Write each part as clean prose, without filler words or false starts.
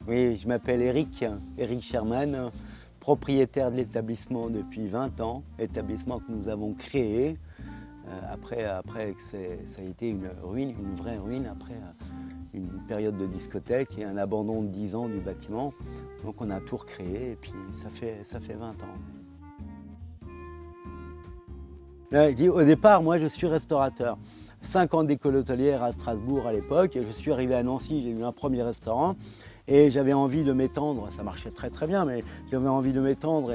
Oui, je m'appelle Eric Sherman, propriétaire de l'établissement depuis 20 ans, établissement que nous avons créé après que ça a été une ruine, une vraie ruine, après une période de discothèque et un abandon de 10 ans du bâtiment. Donc on a tout recréé et puis ça fait 20 ans. Je dis, au départ, moi je suis restaurateur. 5 ans d'école hôtelière à Strasbourg à l'époque. Je suis arrivé à Nancy, j'ai eu un premier restaurant. Et j'avais envie de m'étendre, ça marchait très bien, mais j'avais envie de m'étendre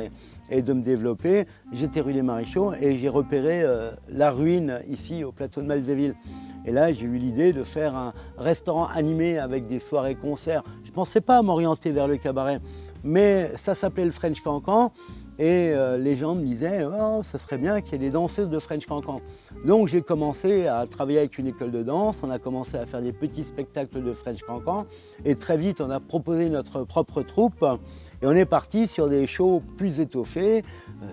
et de me développer. J'étais rue des Maréchaux et j'ai repéré la ruine ici au plateau de Malzéville. Et là, j'ai eu l'idée de faire un restaurant animé avec des soirées-concerts. Je ne pensais pas m'orienter vers le cabaret, mais ça s'appelait le French Cancan. Et les gens me disaient « Oh, ça serait bien qu'il y ait des danseuses de French Cancan ». Donc j'ai commencé à travailler avec une école de danse, on a commencé à faire des petits spectacles de French Cancan et très vite on a proposé notre propre troupe et on est parti sur des shows plus étoffés,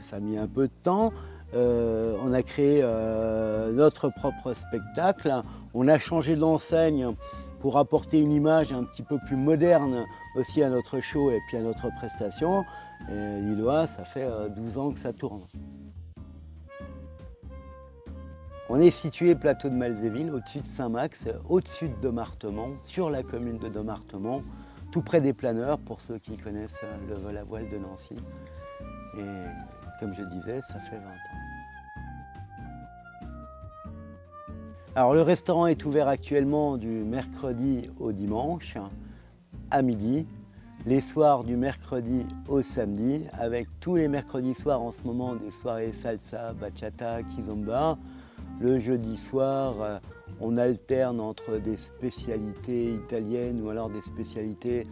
ça a mis un peu de temps. On a créé notre propre spectacle, on a changé d'enseigne pour apporter une image un petit peu plus moderne aussi à notre show et puis à notre prestation. Et Lillois, ça fait 12 ans que ça tourne. On est situé plateau de Malzéville, au-dessus de Saint-Max, au-dessus de Dommartemont, sur la commune de Dommartemont, tout près des planeurs, pour ceux qui connaissent le vol à voile de Nancy. Et comme je disais, ça fait 20 ans. Alors le restaurant est ouvert actuellement du mercredi au dimanche, à midi, les soirs du mercredi au samedi, avec tous les mercredis soirs en ce moment des soirées salsa, bachata, kizomba. Le jeudi soir, on alterne entre des spécialités italiennes ou alors des spécialités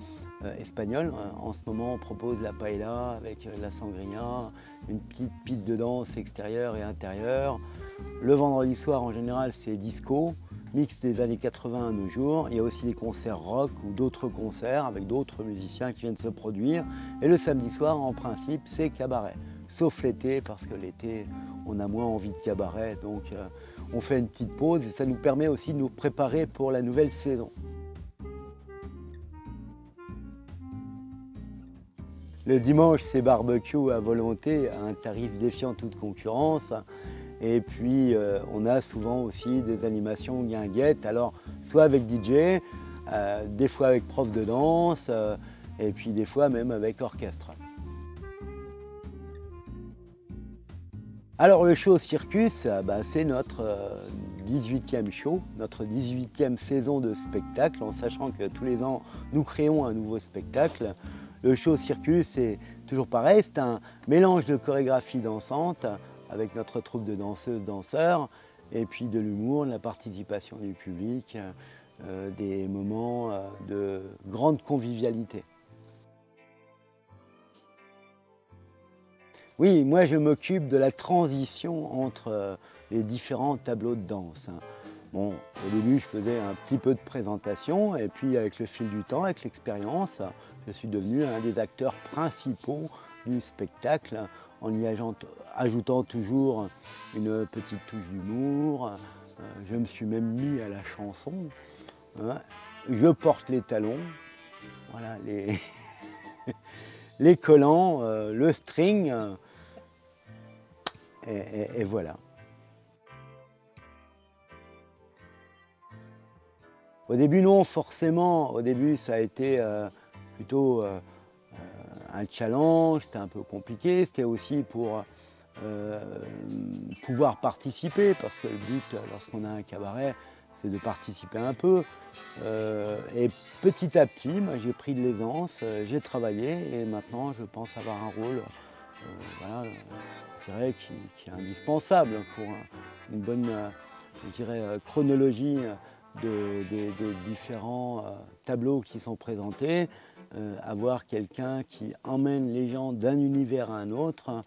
espagnoles. En ce moment, on propose la paella avec la sangria, une petite piste de danse extérieure et intérieure. Le vendredi soir, en général, c'est disco, mix des années 80 à nos jours. Il y a aussi des concerts rock ou d'autres concerts avec d'autres musiciens qui viennent se produire. Et le samedi soir, en principe, c'est cabaret. Sauf l'été, parce que l'été, on a moins envie de cabaret. Donc, on fait une petite pause et ça nous permet aussi de nous préparer pour la nouvelle saison. Le dimanche, c'est barbecue à volonté, à un tarif défiant toute concurrence. Et puis, on a souvent aussi des animations guinguettes, alors soit avec DJ, des fois avec prof de danse, et puis des fois même avec orchestre. Alors le show Circus, c'est notre 18e show, notre 18e saison de spectacle, en sachant que tous les ans, nous créons un nouveau spectacle. Le show Circus, c'est toujours pareil, c'est un mélange de chorégraphie dansante, avec notre troupe de danseuses-danseurs, et puis de l'humour, de la participation du public, des moments de grande convivialité. Oui, moi je m'occupe de la transition entre les différents tableaux de danse. Bon, au début je faisais un petit peu de présentation, et puis avec le fil du temps, avec l'expérience, je suis devenu un des acteurs principaux du spectacle, en y ajoutant toujours une petite touche d'humour. Je me suis même mis à la chanson. Je porte les talons, voilà, les collants, le string, et voilà. Au début, non, forcément. Au début, ça a été plutôt un challenge, c'était un peu compliqué. C'était aussi pour pouvoir participer, parce que le but, lorsqu'on a un cabaret, c'est de participer un peu. Et petit à petit, j'ai pris de l'aisance, j'ai travaillé, et maintenant, je pense avoir un rôle voilà, je dirais, qui est indispensable pour une bonne je dirais, chronologie des différents tableaux qui sont présentés. Avoir quelqu'un qui emmène les gens d'un univers à un autre,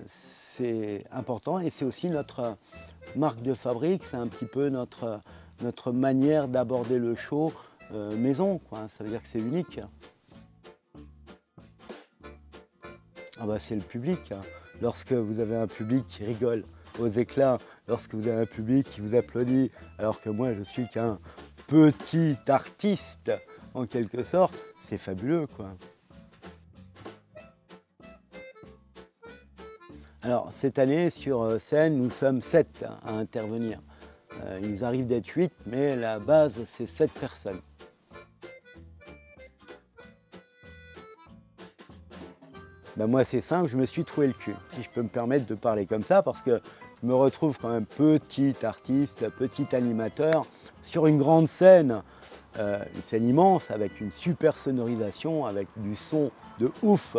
c'est important, et c'est aussi notre marque de fabrique, c'est un petit peu notre manière d'aborder le show maison, quoi. Ça veut dire que c'est unique. C'est le public. Lorsque vous avez un public qui rigole aux éclats, lorsque vous avez un public qui vous applaudit, alors que moi je suis qu'un petit artiste en quelque sorte, c'est fabuleux, quoi. Alors cette année sur scène, nous sommes 7 à intervenir. Il nous arrive d'être 8, mais la base c'est 7 personnes. Ben moi c'est simple, je me suis troué le cul, si je peux me permettre de parler comme ça, parce que je me retrouve quand même petit artiste, petit animateur, sur une grande scène, une scène immense, avec une super sonorisation, avec du son de ouf,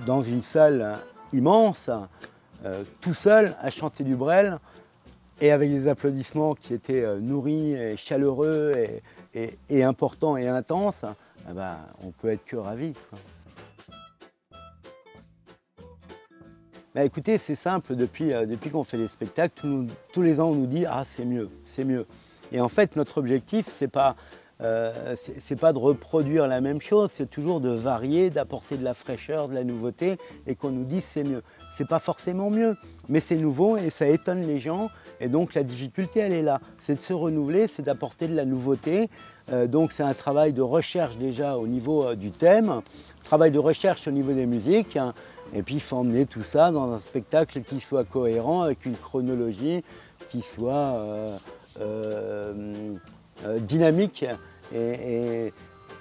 dans une salle immense, tout seul à chanter du Brel, et avec des applaudissements qui étaient nourris et chaleureux et importants et intenses, eh ben, on peut être que ravi, quoi. Bah écoutez, c'est simple, depuis qu'on fait des spectacles, tous les ans on nous dit « Ah, c'est mieux, c'est mieux ». Et en fait, notre objectif, c'est pas de reproduire la même chose, c'est toujours de varier, d'apporter de la fraîcheur, de la nouveauté, et qu'on nous dise c'est mieux. C'est pas forcément mieux, mais c'est nouveau et ça étonne les gens, et donc la difficulté, elle est là. C'est de se renouveler, c'est d'apporter de la nouveauté. Donc c'est un travail de recherche déjà au niveau du thème, travail de recherche au niveau des musiques, hein. Et puis il faut emmener tout ça dans un spectacle qui soit cohérent, avec une chronologie qui soit dynamique et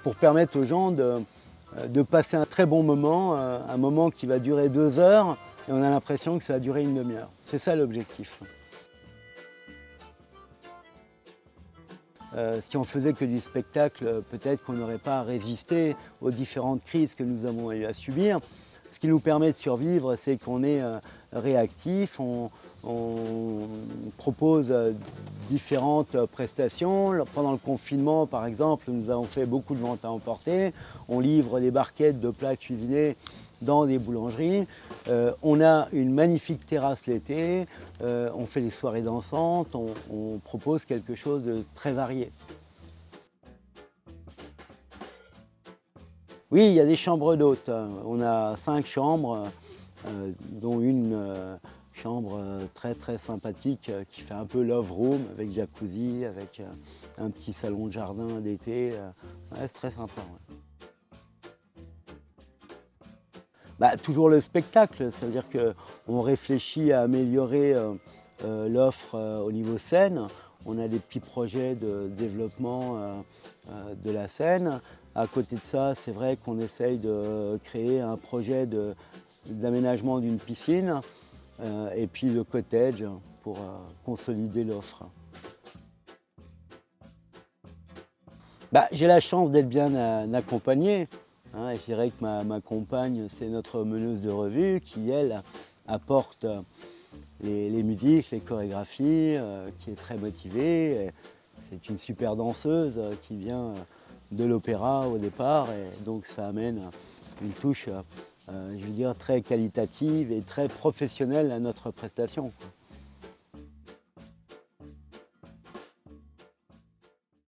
pour permettre aux gens de passer un très bon moment, un moment qui va durer 2 heures et on a l'impression que ça va durer une demi-heure. C'est ça l'objectif. Si on faisait que du spectacle, peut-être qu'on n'aurait pas résisté aux différentes crises que nous avons eu à subir. Ce qui nous permet de survivre, c'est qu'on est réactif, on propose différentes prestations. Pendant le confinement, par exemple, nous avons fait beaucoup de ventes à emporter. On livre des barquettes de plats cuisinés dans des boulangeries. On a une magnifique terrasse l'été, on fait des soirées dansantes, on propose quelque chose de très varié. Oui, il y a des chambres d'hôtes. On a 5 chambres, dont une chambre très très sympathique qui fait un peu love room avec jacuzzi, avec un petit salon de jardin d'été. Ouais, c'est très sympa. Ouais. Bah, toujours le spectacle, ça veut dire qu'on réfléchit à améliorer l'offre au niveau scène. On a des petits projets de développement de la scène. À côté de ça, c'est vrai qu'on essaye de créer un projet d'aménagement d'une piscine et puis le cottage pour consolider l'offre. Bah, j'ai la chance d'être bien accompagné. Hein, je dirais que ma compagne, c'est notre meneuse de revue qui, elle, apporte les musiques, les chorégraphies, qui est très motivée. C'est une super danseuse qui vient de l'opéra au départ, et donc ça amène une touche, je veux dire, très qualitative et très professionnelle à notre prestation.